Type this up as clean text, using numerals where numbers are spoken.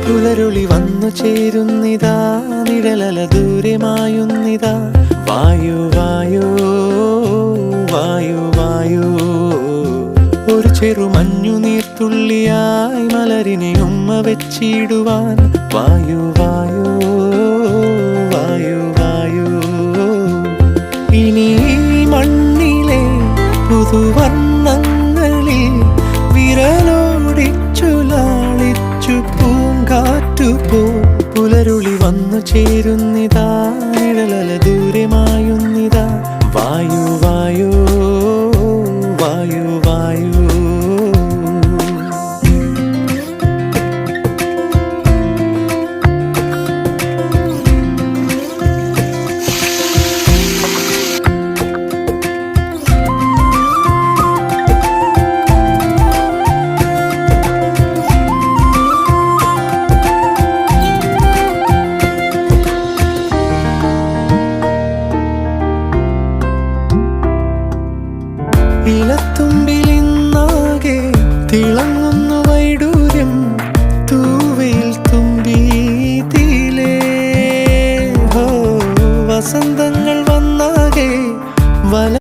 പുലരുളി വന്നു ചേരുന്നിതാ, നിഴലല ദൂരെ മായുന്നിതാ. വായു വായു വായു വായു, ഒരു ചെറു മഞ്ഞു നീർത്തുള്ളിയായി മലരിനെ ഉമ്മ വെച്ചിടുവാൻ. വായു വായു വായു വായു, ഇനി മണ്ണിലെ പുതുവർണ്ണങ്ങളിൽ വിരലോടിച്ചു ലാളിച്ചു പൂങ്കാറ്റുപോ. പുലരുളി വന്നു ചേരുന്നിതാ,